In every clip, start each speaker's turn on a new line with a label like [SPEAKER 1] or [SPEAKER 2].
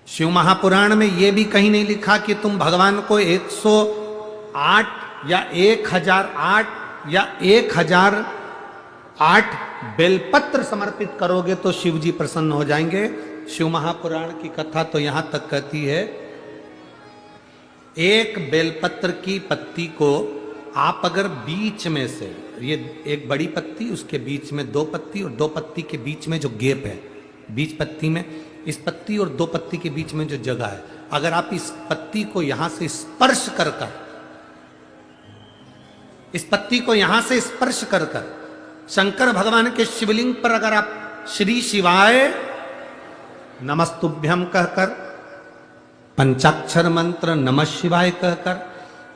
[SPEAKER 1] शिव महापुराण में यह भी कहीं नहीं लिखा कि तुम भगवान को 108 या 1008 या 1008 बेलपत्र समर्पित करोगे तो शिव जी प्रसन्न हो जाएंगे। शिव महापुराण की कथा तो यहां तक कहती है, एक बेलपत्र की पत्ती को आप अगर बीच में से, ये एक बड़ी पत्ती, उसके बीच में 2 पत्ती और 2 पत्ती के बीच में जो गैप है, बीच पत्ती में, इस पत्ती और 2 पत्ती के बीच में जो जगह है, अगर आप इस पत्ती को यहां से स्पर्श कर कर, इस पत्ती को यहां से स्पर्श कर कर शंकर भगवान के शिवलिंग पर अगर आप श्री शिवाय नमस्तुभ्यम कहकर, पंचाक्षर मंत्र नमः शिवाय कहकर,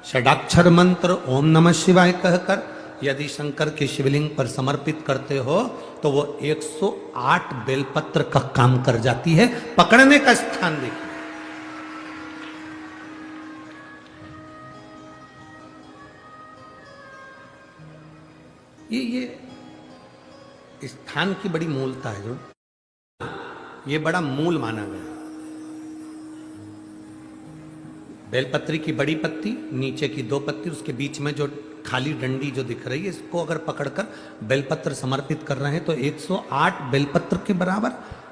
[SPEAKER 1] षडाक्षर मंत्र ओम नमः शिवाय कहकर यदि शंकर के शिवलिंग पर समर्पित करते हो तो वो 108 बेलपत्र का काम कर जाती है। पकड़ने का स्थान देखिए, ये स्थान की बड़ी मूलता है, जो ये बड़ा मूल माना गया। बेलपत्री की बड़ी पत्ती, नीचे की 2 पत्ती, उसके बीच में जो खाली डंडी जो दिख रही है, इसको अगर पकड़कर बेलपत्र समर्पित कर रहे हैं तो 108 बेलपत्र के बराबर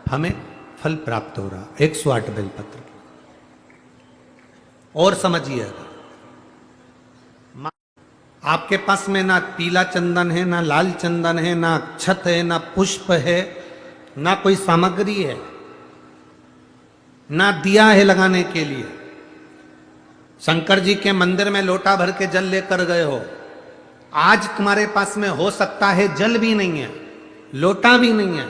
[SPEAKER 1] हमें फल प्राप्त हो रहा, 108 बेलपत्र। और समझिए, अगर आपके पास में ना पीला चंदन है, ना लाल चंदन है, ना अक्षत है, ना पुष्प है, ना कोई सामग्री है, ना दिया है लगाने के लिए, शंकर जी के मंदिर में लोटा भर के जल लेकर गए हो, आज तुम्हारे पास में हो सकता है जल भी नहीं है, लोटा भी नहीं है,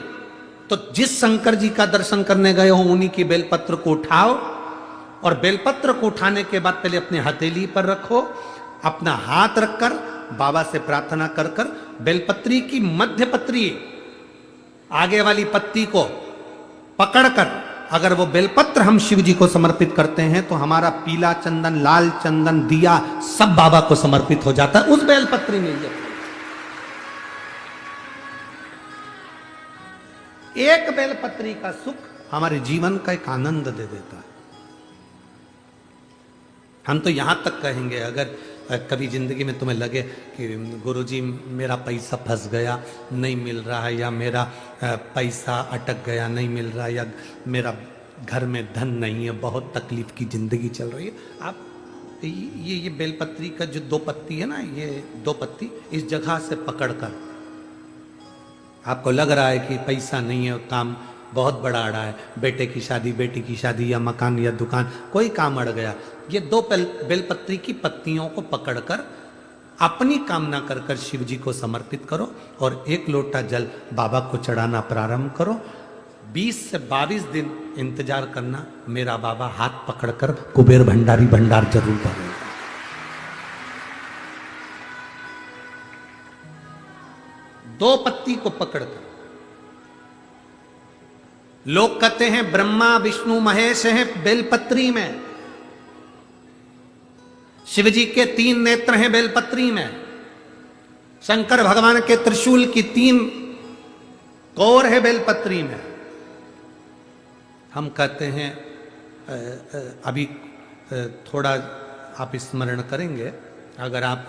[SPEAKER 1] तो जिस शंकर जी का दर्शन करने गए हो उन्हीं की बेलपत्र को उठाओ और बेलपत्र को उठाने के बाद पहले अपने हथेली पर रखो, अपना हाथ रखकर बाबा से प्रार्थना कर कर बेलपत्री की मध्य पत्री, आगे वाली पत्ती को पकड़कर अगर वो बेलपत्र हम शिव जी को समर्पित करते हैं तो हमारा पीला चंदन, लाल चंदन, दिया सब बाबा को समर्पित हो जाता है उस बेलपत्री में। एक बेलपत्री का सुख हमारे जीवन का एक आनंद दे देता है। हम तो यहां तक कहेंगे, अगर कभी जिंदगी में तुम्हें लगे कि गुरुजी मेरा पैसा फंस गया, नहीं मिल रहा है, या मेरा पैसा अटक गया, नहीं मिल रहा, या मेरा घर में धन नहीं है, बहुत तकलीफ की जिंदगी चल रही है, आप ये बेलपत्री का जो 2 पत्ती है ना, ये 2 पत्ती इस जगह से पकड़कर, आपको लग रहा है कि पैसा नहीं है, काम बहुत बड़ा अड़ा है, बेटे की शादी, बेटी की शादी, या मकान या दुकान, कोई काम अड़ गया, ये 2 बेलपत्री की पत्तियों को पकड़कर अपनी कामना कर कर शिव जी को समर्पित करो और 1 लोटा जल बाबा को चढ़ाना प्रारंभ करो। 20 से 22 दिन इंतजार करना, मेरा बाबा हाथ पकड़कर कुबेर भंडारी भंडार जरूर भरेगा। दो पत्ती को पकड़कर, लोग कहते हैं ब्रह्मा विष्णु महेश हैं बेलपत्री में, शिव जी के 3 नेत्र हैं बेलपत्री में, शंकर भगवान के त्रिशूल की 3 कोर है बेलपत्री में। हम कहते हैं अभी थोड़ा आप स्मरण करेंगे, अगर आप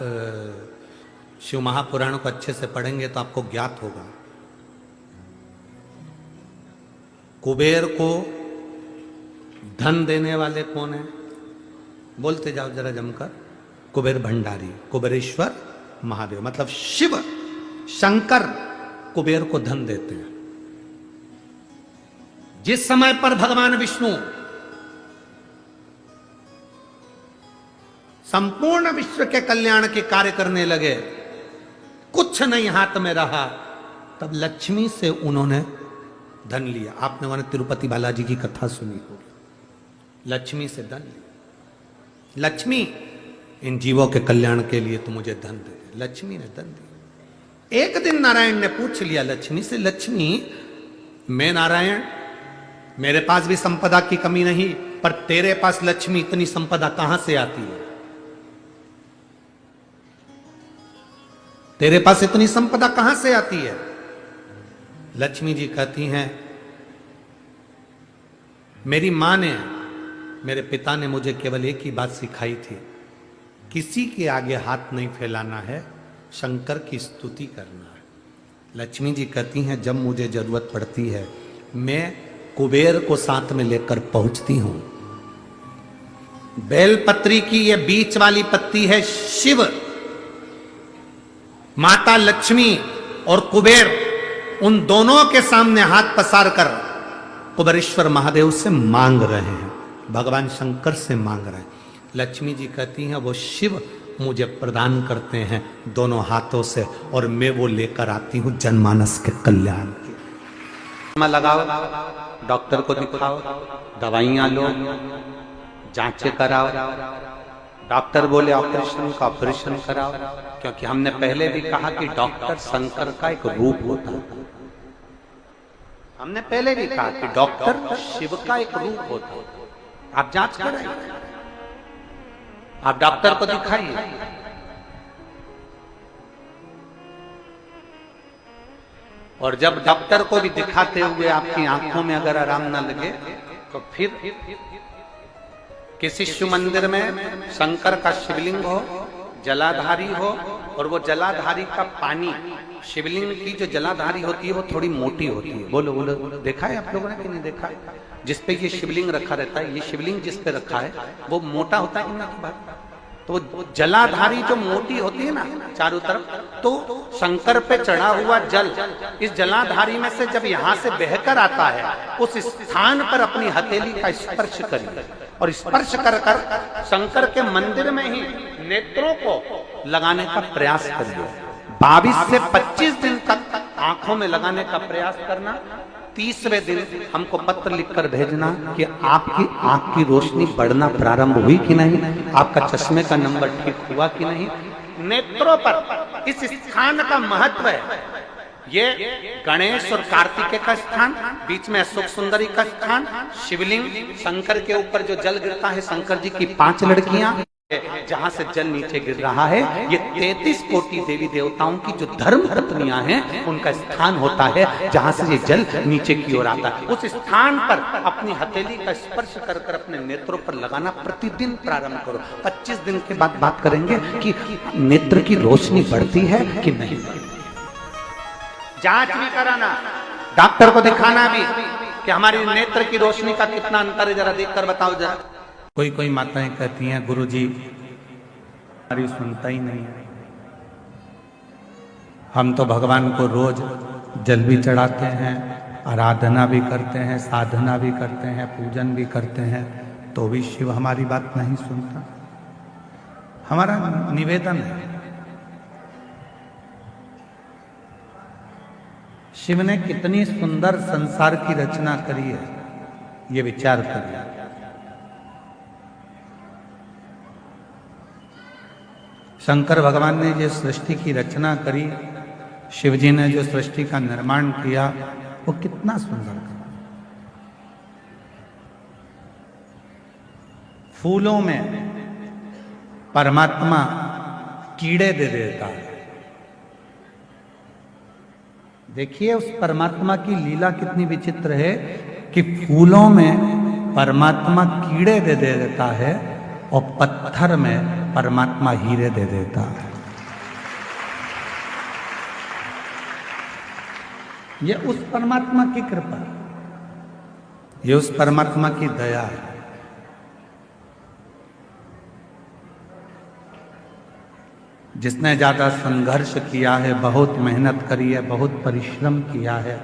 [SPEAKER 1] शिव महापुराण को अच्छे से पढ़ेंगे तो आपको ज्ञात होगा, कुबेर को धन देने वाले कौन है? बोलते जाओ जरा जमकर, कुबेर भंडारी, कुबेरेश्वर महादेव, मतलब शिव शंकर कुबेर को धन देते हैं। जिस समय पर भगवान विष्णु संपूर्ण विश्व के कल्याण के कार्य करने लगे, कुछ नहीं हाथ में रहा, तब लक्ष्मी से उन्होंने धन लिया। आपने वहां तिरुपति बालाजी की कथा सुनी होगी, लक्ष्मी से धन लिया। लक्ष्मी, इन जीवों के कल्याण के लिए तो मुझे धन दे दे। लक्ष्मी ने धन दिया। एक दिन नारायण ने पूछ लिया लक्ष्मी से, लक्ष्मी मैं नारायण, मेरे पास भी संपदा की कमी नहीं, पर तेरे पास लक्ष्मी इतनी संपदा कहां से आती है? तेरे पास इतनी संपदा कहां से आती है? लक्ष्मी जी कहती हैं, मेरी माँ ने, मेरे पिता ने मुझे केवल एक ही बात सिखाई थी, किसी के आगे हाथ नहीं फैलाना है, शंकर की स्तुति करना है। लक्ष्मी जी कहती हैं जब मुझे जरूरत पड़ती है मैं कुबेर को साथ में लेकर पहुंचती हूं। बेलपत्री की ये बीच वाली पत्ती है शिव, माता लक्ष्मी और कुबेर, उन दोनों के सामने हाथ पसार कर कुबेरेश्वर महादेव से मांग रहे हैं, भगवान शंकर से मांग रहे हैं। लक्ष्मी जी कहती हैं वो शिव मुझे प्रदान करते हैं दोनों हाथों से और मैं वो लेकर आती हूं जनमानस के कल्याण की। लगाओ, डॉक्टर को दिखाओ, दवाइयां लो, जांचें कराओ, डॉक्टर बोले ऑपरेशन का ऑपरेशन कराओ, क्योंकि हमने पहले भी कहा कि डॉक्टर शंकर का एक रूप होता है। हमने पहले भी कहा कि डॉक्टर शिव का एक रूप होता है। आप जांच कराइए, आप डॉक्टर को दिखाइए। और जब डॉक्टर को भी दिखाते हुए आपकी आंखों में अगर आराम ना लगे तो फिर किसी शिव मंदिर में शंकर का शिवलिंग हो, जलाधारी हो, और वो जलाधारी का पानी, शिवलिंग की जो जलाधारी होती है वो थोड़ी मोटी होती है। बोलो बोलो, देखा है आप लोगों ने कि नहीं देखा? जिसपे ये शिवलिंग रखा रहता है, ये शिवलिंग जिस पे रखा है वो मोटा होता है कि ना? तो जलाधारी जो मोटी होती है ना चारों तरफ, तो शंकर पे चढ़ा हुआ जल इस जलाधारी में से जब यहाँ से बहकर आता है, उस स्थान पर अपनी हथेली का स्पर्श करिए और स्पर्श कर कर शंकर के मंदिर में ही नेत्रों को लगाने का प्रयास करिए। 22 से 25 दिन तक आंखों में लगाने का प्रयास करना। 30वें दिन हमको पत्र लिखकर भेजना कि आपकी आंख की रोशनी बढ़ना प्रारंभ हुई कि नहीं, आपका चश्मे का नंबर ठीक हुआ कि नहीं। नेत्रों पर इस स्थान का महत्व है। ये गणेश और कार्तिकेय का स्थान, बीच में अशोक सुंदरी का स्थान, शिवलिंग, शंकर के ऊपर जो जल गिरता है, शंकर जी की 5 लड़कियां, जहां से जल नीचे गिर रहा है, ये 33 कोटि देवी देवताओं की जो धर्म पत्नियां हैं उनका स्थान होता है, जहां से ये जल नीचे की ओर आता है। उस स्थान पर अपनी हथेली का स्पर्श कर कर अपने नेत्रों पर लगाना प्रतिदिन प्रारंभ करो। 25 दिन के बाद बात करेंगे कि नेत्र की रोशनी बढ़ती है कि नहीं। जांच भी कराना, डॉक्टर को दिखाना भी कि हमारी नेत्र की रोशनी का कितना अंतर है, जरा देख कर बताओ जरा। कोई माताएं कहती हैं गुरुजी हमारी सुनता ही नहीं है, हम तो भगवान को रोज जल भी चढ़ाते हैं, आराधना भी करते हैं, साधना भी करते हैं, पूजन भी करते हैं, तो भी शिव हमारी बात नहीं सुनता। हमारा निवेदन है, शिव ने कितनी सुंदर संसार की रचना करी है, ये विचार करिए। शंकर भगवान ने जो सृष्टि की रचना करी, शिव जी ने जो सृष्टि का निर्माण किया, वो कितना सुंदर करा। फूलों में परमात्मा कीड़े दे देता है। देखिए उस परमात्मा की लीला कितनी विचित्र है कि फूलों में परमात्मा कीड़े दे देता है और पत्थर में परमात्मा हीरे दे देता है। ये उस परमात्मा की कृपा, ये उस परमात्मा की दया है। जिसने ज्यादा संघर्ष किया है, बहुत मेहनत करी है, बहुत परिश्रम किया है,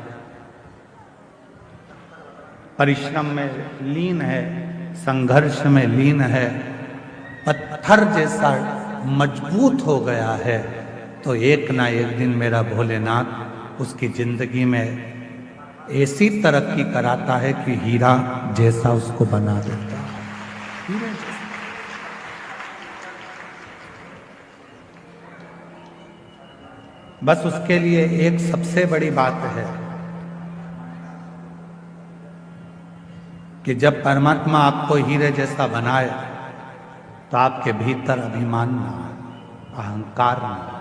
[SPEAKER 1] परिश्रम में लीन है, संघर्ष में लीन है, पत्थर जैसा मजबूत हो गया है, तो एक ना एक दिन मेरा भोलेनाथ उसकी जिंदगी में ऐसी तरक्की कराता है कि हीरा जैसा उसको बना देता है। हीरे जैसा। बस उसके लिए एक सबसे बड़ी बात है कि जब परमात्मा आपको हीरे जैसा बनाए तो आपके भीतर अभिमान ना आए, अहंकार ना आए।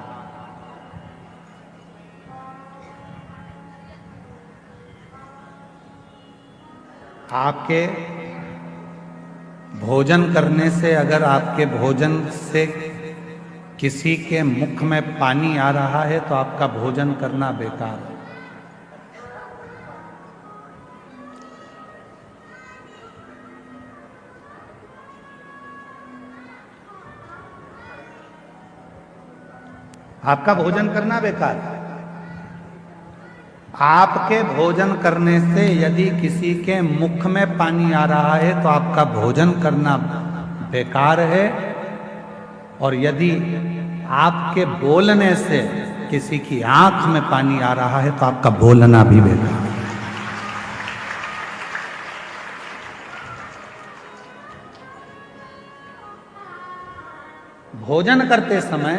[SPEAKER 1] आपके भोजन करने से, अगर आपके भोजन से किसी के मुख में पानी आ रहा है तो आपका भोजन करना बेकार है। आपका भोजन करना बेकार है। आपके भोजन करने से यदि किसी के मुख में पानी आ रहा है तो आपका भोजन करना बेकार है, और यदि आपके बोलने से किसी की आंख में पानी आ रहा है तो आपका बोलना भी बेकार है। भोजन करते समय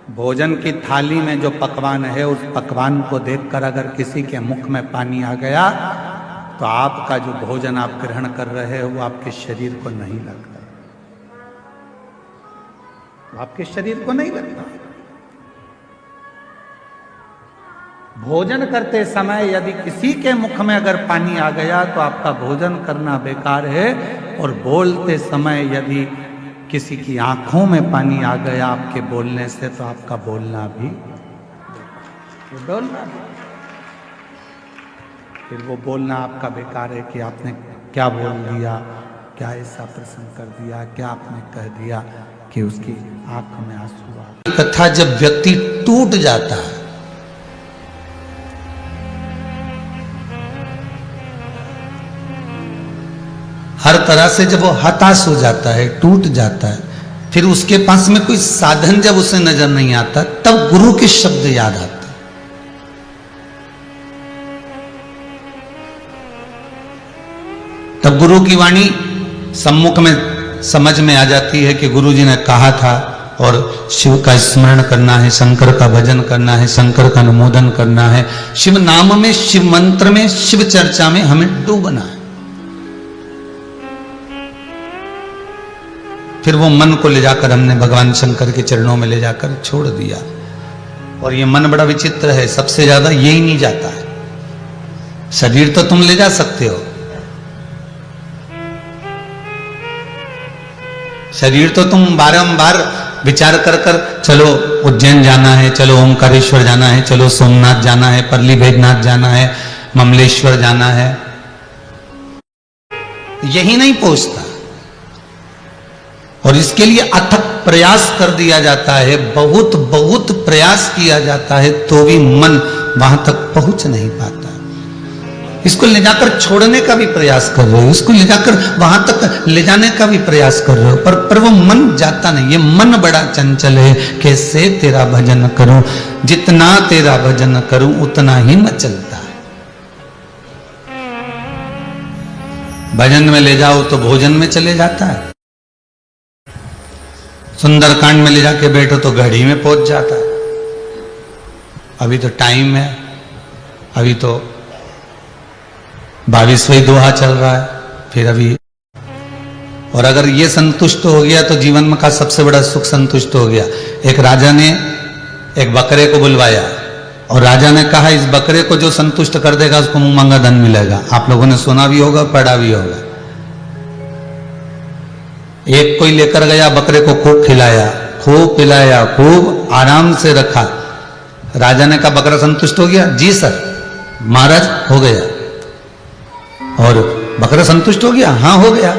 [SPEAKER 1] भोजन की थाली में जो पकवान है उस पकवान को देखकर अगर किसी के मुख में पानी आ गया तो आपका जो भोजन आप ग्रहण कर रहे हो वो आपके शरीर को नहीं लगता, वो आपके शरीर को नहीं लगता। भोजन करते समय यदि किसी के मुख में अगर पानी आ गया तो आपका भोजन करना बेकार है, और बोलते समय यदि किसी की आंखों में पानी आ गया आपके बोलने से तो आपका बोलना भी, फिर वो बोलना आपका बेकार है कि आपने क्या बोल दिया, क्या ऐसा प्रसंग कर दिया, क्या आपने कह दिया कि उसकी आंख में आंसू आ गए।
[SPEAKER 2] तथा जब व्यक्ति टूट जाता है, हर तरह से जब वो हताश हो जाता है, टूट जाता है, फिर उसके पास में कोई साधन जब उसे नजर नहीं आता, तब गुरु के शब्द याद आते। तब गुरु की वाणी सम्मुख में समझ में आ जाती है कि गुरु जी ने कहा था, और शिव का स्मरण करना है, शंकर का भजन करना है, शंकर का अनुमोदन करना है, शिव नाम में, शिव मंत्र में, शिव चर्चा में हमें डूबना है। फिर वो मन को ले जाकर हमने भगवान शंकर के चरणों में ले जाकर छोड़ दिया। और ये मन बड़ा विचित्र है, सबसे ज्यादा यही नहीं जाता है। शरीर तो तुम ले जा सकते हो, शरीर तो तुम बारंबार विचार कर कर, चलो उज्जैन जाना है, चलो ओमकारेश्वर जाना है, चलो सोमनाथ जाना है, परली बैजनाथ जाना है, ममलेश्वर जाना है, यही नहीं पहुंचता। और इसके लिए अथक प्रयास कर दिया जाता है, बहुत बहुत प्रयास किया जाता है, तो भी मन वहां तक पहुंच नहीं पाता। इसको ले जाकर छोड़ने का भी प्रयास कर रहे हो, इसको ले जाकर वहां तक ले जाने का भी प्रयास कर रहे हो, पर वो मन जाता नहीं। ये मन बड़ा चंचल है। कैसे तेरा भजन करूं, जितना तेरा भजन करूं उतना ही मचलता है। भजन में ले जाओ तो भोजन में चले जाता है, सुंदरकांड में ले जाके बैठो तो घड़ी में पहुंच जाता है। अभी तो टाइम है, अभी तो 22वां दोहा चल रहा है, फिर अभी। और अगर ये संतुष्ट हो गया तो जीवन में का सबसे बड़ा सुख संतुष्ट हो गया। एक राजा ने एक बकरे को बुलवाया और राजा ने कहा, इस बकरे को जो संतुष्ट कर देगा उसको मुंह मांगा धन मिलेगा। आप लोगों ने सुना भी होगा, पढ़ा भी होगा। एक कोई लेकर गया, बकरे को खूब खिलाया, खूब पिलाया, खूब आराम से रखा। राजा ने कहा, बकरा संतुष्ट हो गया? जी सर महाराज, हो गया। और बकरा संतुष्ट हो गया? हाँ हो गया।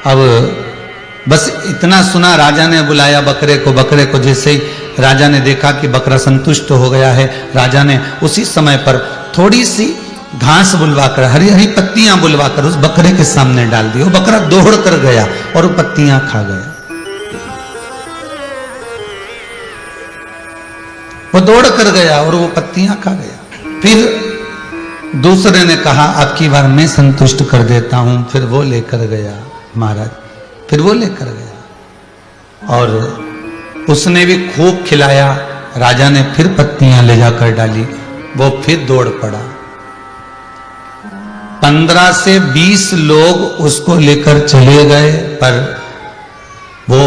[SPEAKER 2] अब बस इतना सुना, राजा ने बुलाया बकरे को। बकरे को जैसे ही राजा ने देखा कि बकरा संतुष्ट हो गया है, राजा ने उसी समय पर थोड़ी सी घास बुलवाकर, हरी हरी पत्तियां बुलवाकर उस बकरे के सामने डाल दी। वो बकरा दौड़ कर गया और वो पत्तियां खा गया। वो दौड़ कर गया और वो पत्तियां खा गया। फिर दूसरे ने कहा, अब की बार मैं संतुष्ट कर देता हूं। फिर वो लेकर गया महाराज, फिर वो लेकर गया और उसने भी खूब खिलाया। राजा ने फिर पत्तियां ले जाकर डाली, वो फिर दौड़ पड़ा। 15 से 20 लोग उसको लेकर चले गए, पर वो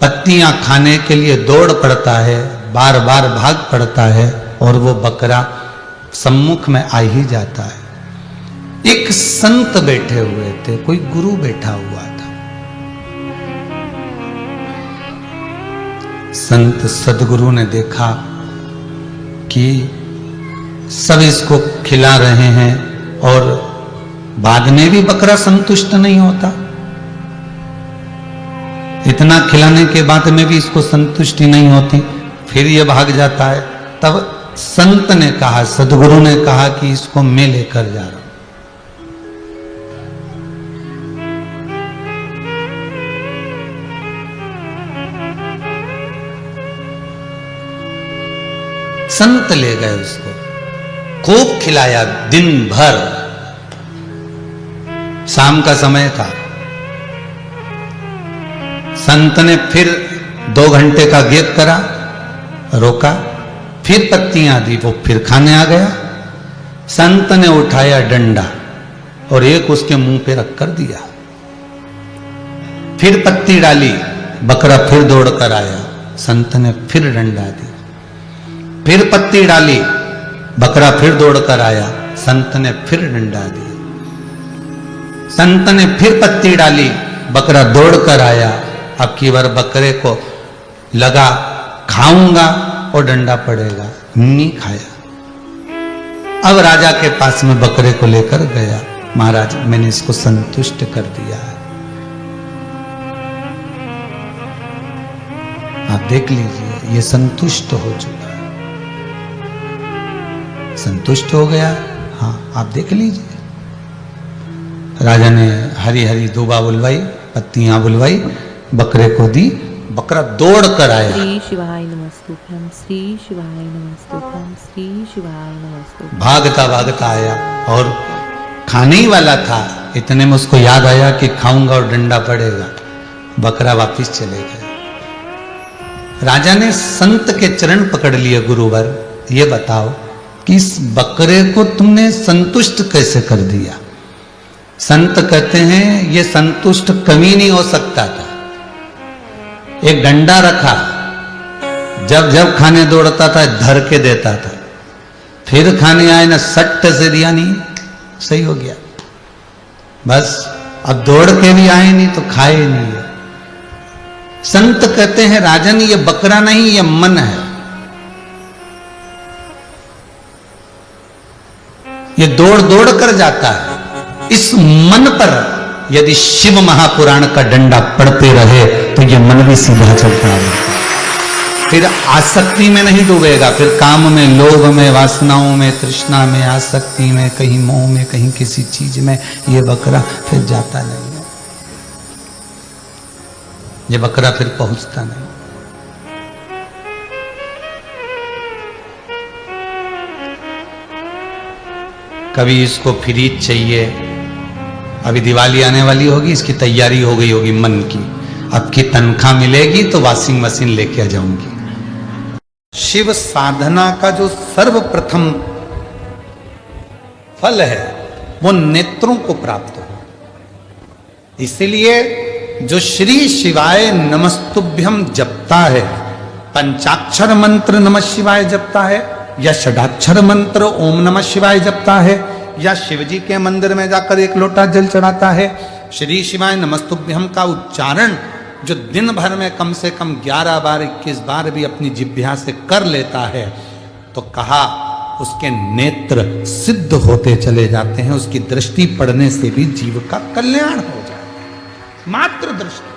[SPEAKER 2] पत्तियां खाने के लिए दौड़ पड़ता है, बार बार भाग पड़ता है और वो बकरा सम्मुख में आ ही जाता है। एक संत बैठे हुए थे, कोई गुरु बैठा हुआ था। संत सदगुरु ने देखा कि सब इसको खिला रहे हैं और बाद में भी बकरा संतुष्ट नहीं होता, इतना खिलाने के बाद में भी इसको संतुष्टि नहीं होती, फिर ये भाग जाता है। तब संत ने कहा, सदगुरु ने कहा कि इसको मैं लेकर जा रहा हूं। संत ले गए उसको, खूब खिलाया दिन भर। शाम का समय था, संत ने फिर 2 घंटे का गैप करा, रोका, फिर पत्तियां दी, वो फिर खाने आ गया। संत ने उठाया डंडा और एक उसके मुंह पे रख कर दिया, फिर पत्ती डाली, बकरा फिर दौड़ कर आया। संत ने फिर डंडा दी, फिर पत्ती डाली, बकरा फिर दौड़ कर आया। संत ने फिर डंडा दिया, संत ने फिर पत्ती डाली, बकरा दौड़ कर आया। अब की बार बकरे को लगा खाऊंगा और डंडा पड़ेगा, नहीं खाया। अब राजा के पास में बकरे को लेकर गया, महाराज मैंने इसको संतुष्ट कर दिया है, आप देख लीजिए ये संतुष्ट हो चुका है, संतुष्ट हो गया। हाँ आप देख लीजिए। राजा ने हरी हरी दूबा बुलवाई, पत्तियां बुलवाई, बकरे को दी, बकरा दौड़ कर आया।
[SPEAKER 3] श्री शिवाय नमस्तुभ्यं, श्री शिवाय नमस्तुभ्यं, श्री शिवाय नमस्तुभ्यं।
[SPEAKER 2] भागता भागता आया और खाने ही वाला था, इतने में उसको याद आया कि खाऊंगा और डंडा पड़ेगा। बकरा वापिस चले गए। राजा ने संत के चरण पकड़ लिए, गुरुवर ये बताओ कि इस बकरे को तुमने संतुष्ट कैसे कर दिया? संत कहते हैं ये संतुष्ट कभी नहीं हो सकता था। एक डंडा रखा, जब जब खाने दौड़ता था धर के देता था, फिर खाने आए ना सट्ट से दिया, नहीं सही हो गया, बस अब दौड़ के भी आए नहीं तो खाए नहीं है। संत कहते हैं राजन ये बकरा नहीं, ये मन है, ये दौड़ दौड़ कर जाता है। इस मन पर यदि शिव महापुराण का डंडा पड़ते रहे तो ये मन भी सीधा चलता रहेगा, फिर आसक्ति में नहीं डूबेगा, फिर काम में, लोभ में, वासनाओं में, तृष्णा में, आसक्ति में, कहीं मोह में, कहीं किसी चीज में ये बकरा फिर जाता नहीं है, ये बकरा फिर पहुंचता नहीं। कभी इसको फ्रीज चाहिए, अभी दिवाली आने वाली होगी, इसकी तैयारी हो गई होगी मन की, अब की तनख्वाह मिलेगी तो वॉशिंग मशीन लेके आ जाऊंगी। शिव साधना का जो सर्वप्रथम फल है वो नेत्रों को प्राप्त हो, इसलिए जो श्री शिवाय नमस्तुभ्यम जपता है, पंचाक्षर मंत्र नमः शिवाय जपता है, या षडाक्षर मंत्र ओम नमः शिवाय जपता है, या शिव जी के मंदिर में जाकर 1 लोटा जल चढ़ाता है, श्री शिवाय नमस्तुभ्यम का उच्चारण जो दिन भर में कम से कम 11 बार 21 बार भी अपनी जिह्वा से कर लेता है, तो कहा उसके नेत्र सिद्ध होते चले जाते हैं, उसकी दृष्टि पड़ने से भी जीव का कल्याण हो जाता है। मात्र दृष्टि,